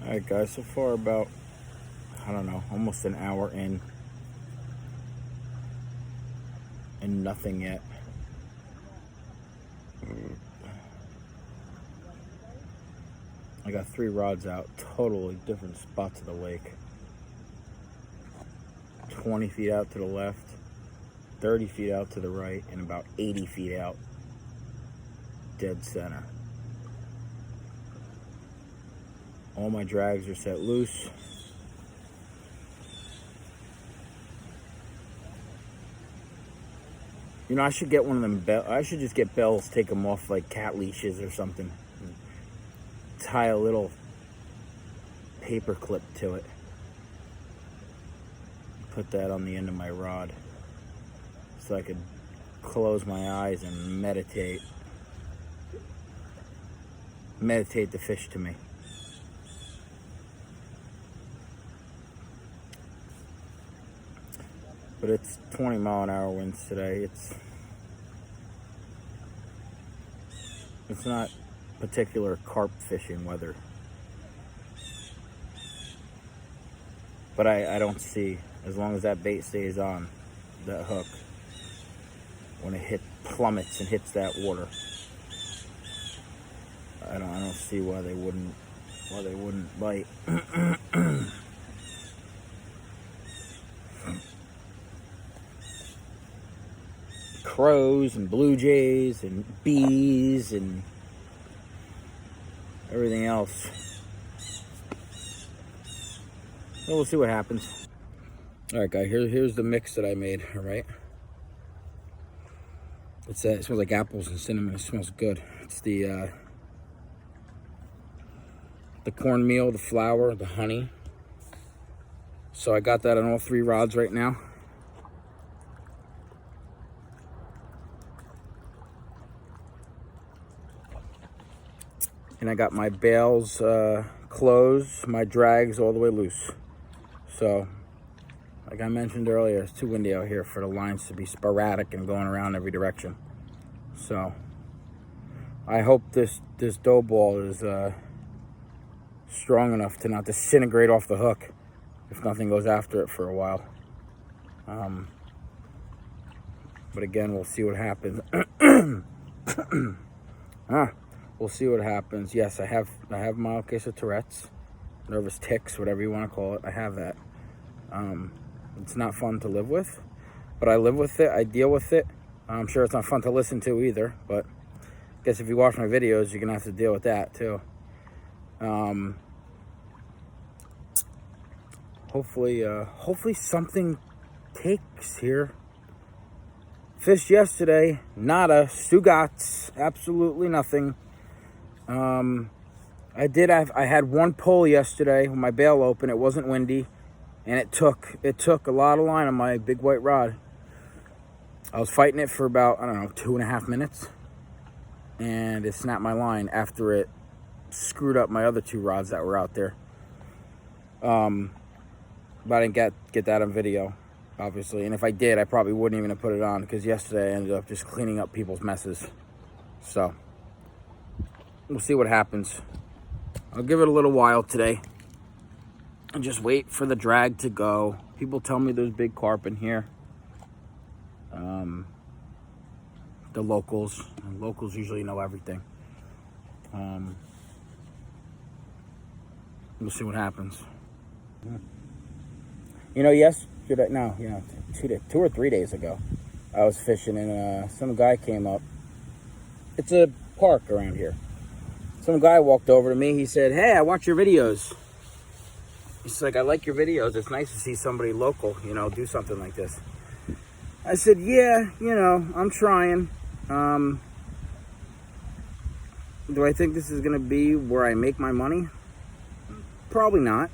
Alright guys, so far about, I don't know, almost an hour in, and nothing yet. I got 3 rods out, totally different spots of the lake. 20 feet out to the left, 30 feet out to the right, and about 80 feet out, dead center. All my drags are set loose. You know, I should get one of them, I should just get bells, take them off like cat leashes or something. Tie a little paper clip to it. Put that on the end of my rod so I could close my eyes and meditate. Meditate the fish to me. But it's 20-mile-an-hour winds today. It's not particular carp fishing weather. But I don't see, as long as that bait stays on that hook, when it plummets and hits that water, I don't see why they wouldn't bite. Crows and blue jays and bees and everything else. So we'll see what happens. All right, guys, here's the mix that I made. All right, it smells like apples and cinnamon. It smells good. It's the cornmeal, the flour, the honey. So I got that on all 3 rods right now. And I got my bails closed, my drags all the way loose. So, like I mentioned earlier, it's too windy out here for the lines to be sporadic and going around every direction. So, I hope this dough ball is strong enough to not disintegrate off the hook if nothing goes after it for a while. But again, we'll see what happens. We'll see what happens. Yes, I have a mild case of Tourette's, nervous tics, whatever you want to call it. I have that. It's not fun to live with, but I live with it. I deal with it. I'm sure it's not fun to listen to either, but I guess if you watch my videos, you're gonna have to deal with that too. Hopefully something takes here. Fished yesterday, nada, Stugats, absolutely nothing. I had 1 pull yesterday with my bail open. It wasn't windy, and it took a lot of line on my big white rod. I was fighting it for about, I don't know, 2.5 minutes, and it snapped my line after it screwed up my other 2 rods that were out there. But I didn't get that on video, obviously, and if I did, I probably wouldn't even have put it on, because yesterday I ended up just cleaning up people's messes. So we'll see what happens. I'll give it a little while today and just wait for the drag to go. People tell me there's big carp in here. The locals usually know everything. We'll see what happens. You know, yesterday, no, 2 or 3 days ago, I was fishing and some guy came up. It's a park around here. Some guy walked over to me. He said, "Hey, I watch your videos." He's like, "I like your videos. It's nice to see somebody local, do something like this." I said, "Yeah, I'm trying. Do I think this is going to be where I make my money? Probably not.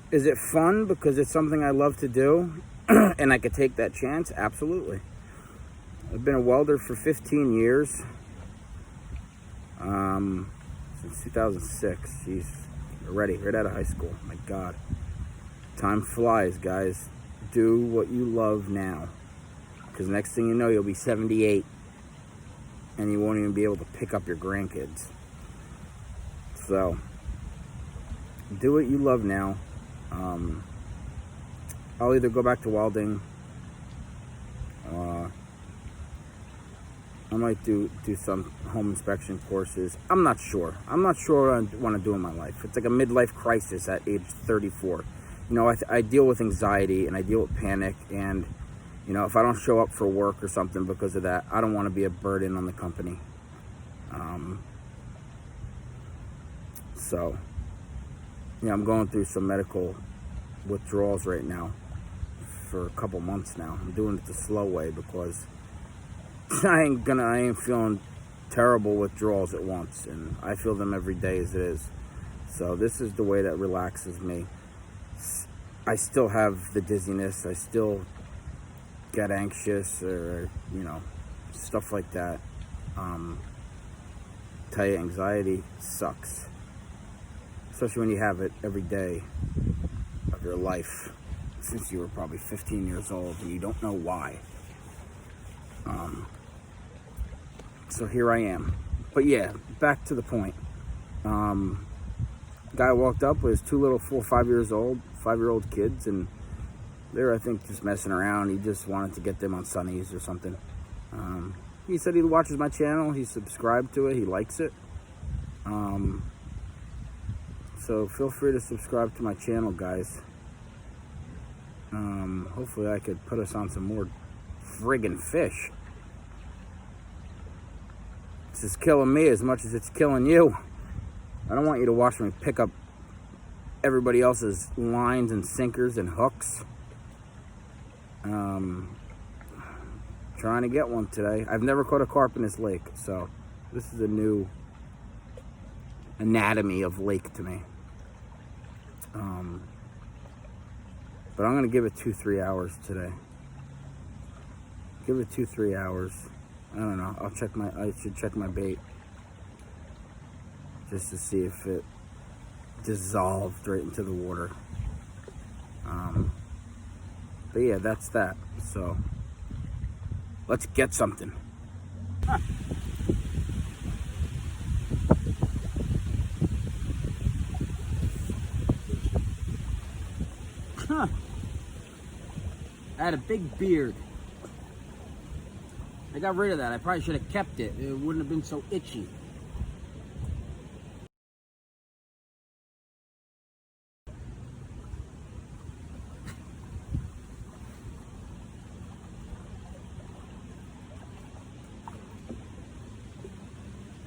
Is it fun because it's something I love to do and I could take that chance? Absolutely. I've been a welder for 15 years. Since 2006. Jeez, already right out of high school. My God. Time flies, guys. Do what you love now, because next thing you know, you'll be 78 and you won't even be able to pick up your grandkids. So do what you love now. I'll either go back to welding, I might do some home inspection courses. I'm not sure what I want to do in my life. It's like a midlife crisis at age 34. You know, I deal with anxiety and I deal with panic, and you know, if I don't show up for work or something because of that, I don't want to be a burden on the company. So, yeah, I'm going through some medical withdrawals right now for a couple months now. I'm doing it the slow way because I ain't feeling terrible withdrawals at once, and I feel them every day as it is. So this is the way that relaxes me. I still have the dizziness. I still get anxious, or you know, stuff like that. Tell you, anxiety sucks, especially when you have it every day of your life since you were probably 15 years old and you don't know why. So here I am. But yeah, back to the point. Guy walked up with his two little 4 or 5-year-old kids, and they were, I think, just messing around. He just wanted to get them on Sunnies or something. He said he watches my channel. He's subscribed to it. He likes it. So feel free to subscribe to my channel, guys. Hopefully I could put us on some more friggin' fish. This is killing me as much as it's killing you. I don't want you to watch me pick up everybody else's lines and sinkers and hooks. Trying to get one today. I've never caught a carp in this lake, so this is a new anatomy of lake to me. But I'm gonna give it 2-3 hours today. Give it 2-3 hours. I don't know. I should check my bait just to see if it dissolved right into the water. But yeah, that's that. So let's get something. Huh. Huh. I had a big beard. I got rid of that. I probably should have kept it. It wouldn't have been so itchy.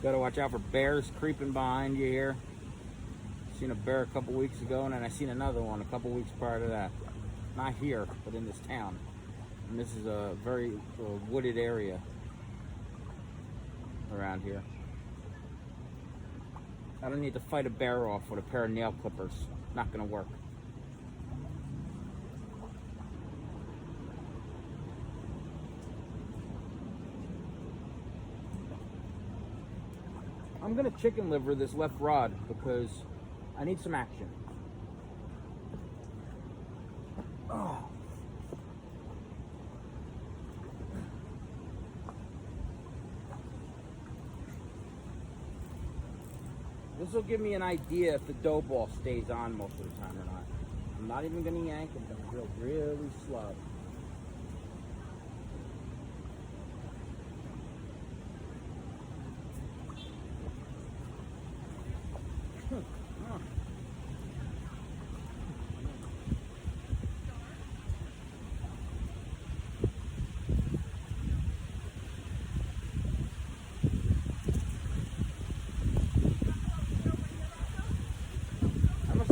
Gotta watch out for bears creeping behind you here. Seen a bear a couple weeks ago, and then I seen another one a couple weeks prior to that. Not here, but in this town. And this is a very wooded area around here. I don't need to fight a bear off with a pair of nail clippers. Not gonna work. I'm gonna chicken liver this left rod because I need some action. Oh. This will give me an idea if the dough ball stays on most of the time or not. I'm not even gonna yank. I'm gonna drill really slow.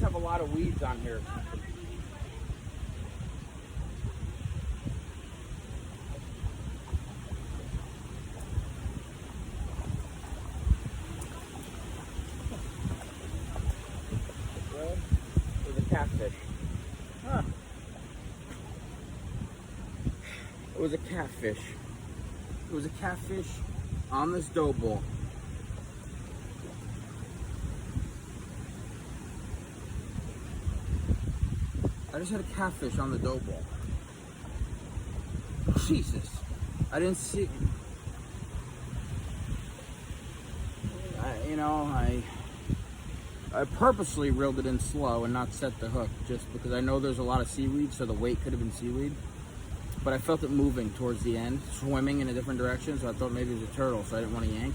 A lot of weeds on here. Well, there's a catfish. Huh. It was a catfish. It was a catfish on this dough ball. I just had a catfish on the dough ball. Jesus. I didn't see... I purposely reeled it in slow and not set the hook, just because I know there's a lot of seaweed, so the weight could have been seaweed. But I felt it moving towards the end, swimming in a different direction, so I thought maybe it was a turtle, so I didn't want to yank.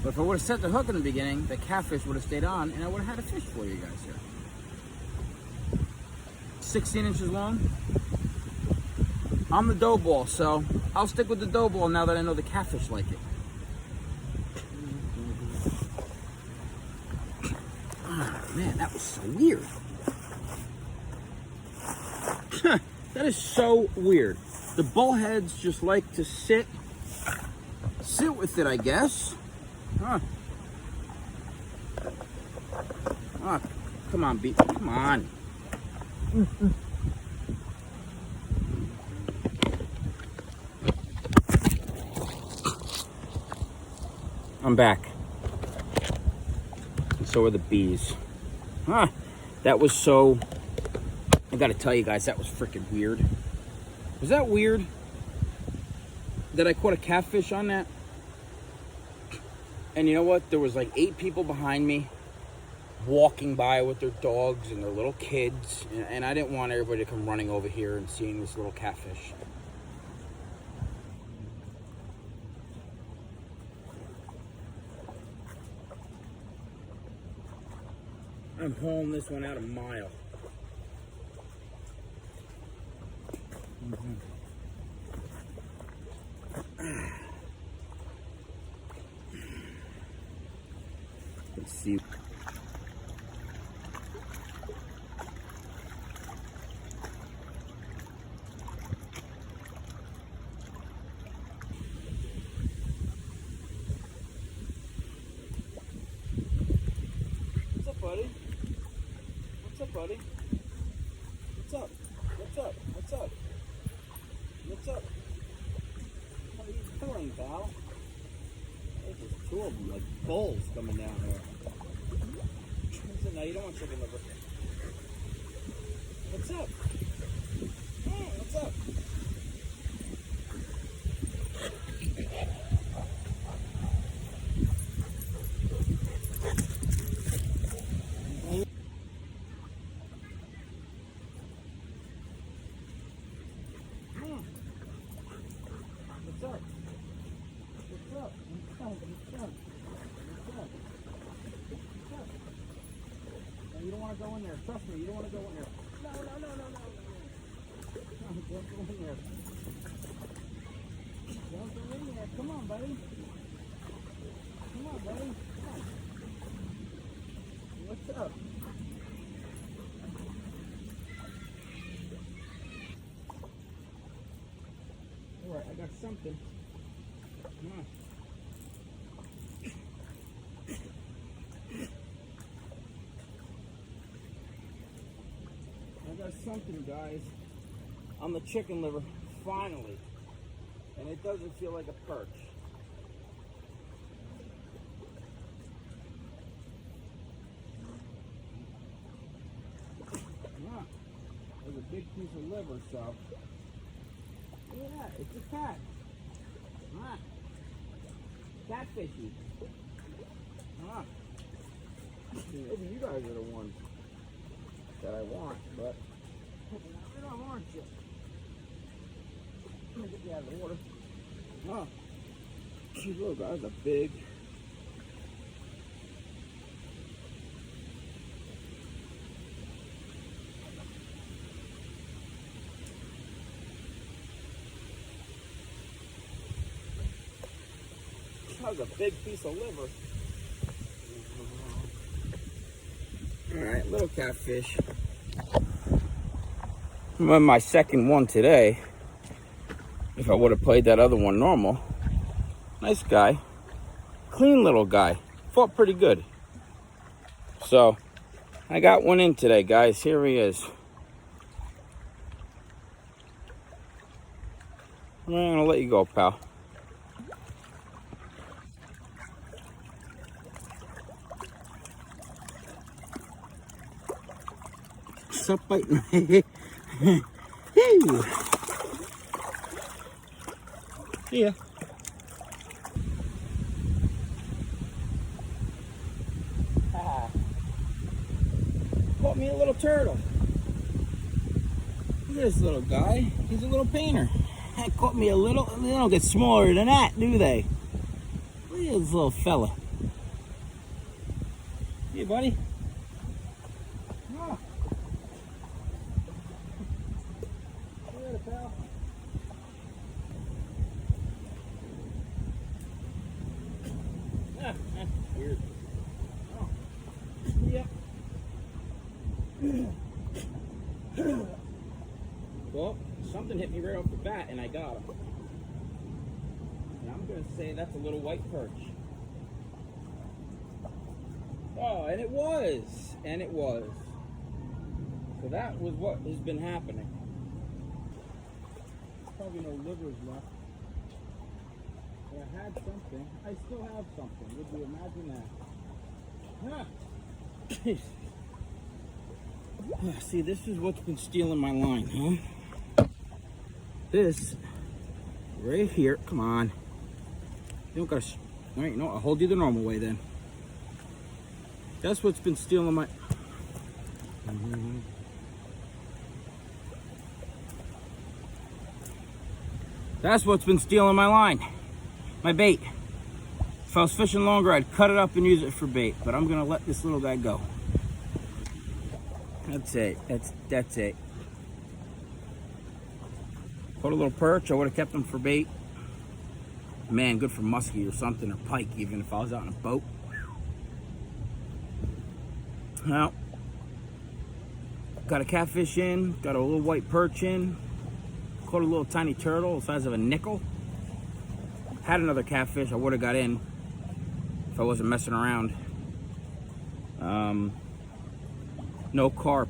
But if I would have set the hook in the beginning, the catfish would have stayed on, and I would have had a fish for you guys here. 16 inches long. I'm the dough ball, so I'll stick with the dough ball now that I know the catfish like it. Oh, man, that was so weird. That is so weird. The bullheads just like to sit with it, I guess. Huh. Oh, come on, beat. Come on. I'm back. And so are the bees. Huh. That was so... I gotta tell you guys, that was freaking weird. Was that weird? That I caught a catfish on that? And you know what? There was like 8 people behind me walking by with their dogs and their little kids. And I didn't want everybody to come running over here and seeing this little catfish. I'm hauling this one out a mile. Let's see. What's up, buddy? What's up, buddy? What's up? What's up? What's up? What's up? What are you doing, pal? There's just 2 of them, like bulls coming down here. No, you don't want chicken liver. What's up? Hey, what's up? What's up? What's up? What's up? You don't want to go in there. Trust me, you don't want to go in there. No. Don't go in there. Don't go in there. Come on, buddy. Come on, buddy. Come on. What's up? All right, I got something. Come on. I got something, guys, on the chicken liver, finally, and it doesn't feel like a perch. Yeah, there's a big piece of liver, so yeah, it's a cat. Catfishy. Maybe you guys are the ones that I want, but you're not, aren't you? Let me get you out of the water. Geez, look, guys, a big. That was a big piece of liver. Alright, little catfish. My second one today. If I would have played that other one normal. Nice guy. Clean little guy. Fought pretty good. So, I got one in today, guys. Here he is. I'm going to let you go, pal. Stop biting me. Yeah. caught me a little turtle. Look at this little guy. He's a little painter. That caught me a little. They don't get smaller than that, do they? Look at this little fella. Hey, buddy. Oh. Look at it, pal. That's weird. Oh. Yep. Well, something hit me right off the bat and I got him. And I'm going to say that's a little white perch. Oh, and it was. And it was. So that was what has been happening. Probably no livers left. But I had something. I still have something. Would you imagine that? Huh. See, this is what's been stealing my line, huh? This right here. Come on. You don't gotta. All right, no, I'll hold you the normal way then. That's what's been stealing my. That's what's been stealing my line. My bait. If I was fishing longer, I'd cut it up and use it for bait. But I'm gonna let this little guy go. That's it. That's it. Caught a little perch. I would have kept them for bait. Man, good for muskie or something, or pike, even if I was out in a boat. Well, got a catfish in, got a little white perch in, caught a little tiny turtle the size of a nickel. Had another catfish I would have got in if I wasn't messing around. No carp.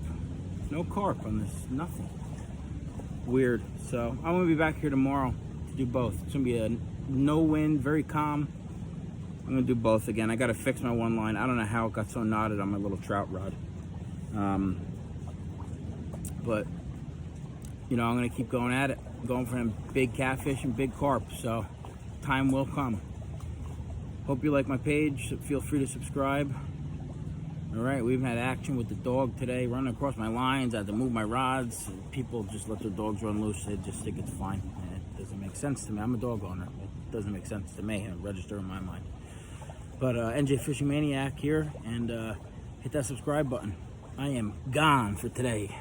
No carp on this, nothing. Weird. So I'm gonna be back here tomorrow to do both. It's gonna be a no wind, very calm. I'm gonna do both again. I gotta fix my one line. I don't know how it got so knotted on my little trout rod. But you know, I'm gonna keep going at it, going for them big catfish and big carp. So time will come. Hope you like my page. So feel free to subscribe. All right, we even had action with the dog today, running across my lines. I had to move my rods. People just let their dogs run loose. They just think it's fine. And it doesn't make sense to me. I'm a dog owner. It doesn't make sense to me. It register in my mind. But NJ Fishing Maniac here, and hit that subscribe button. I am gone for today.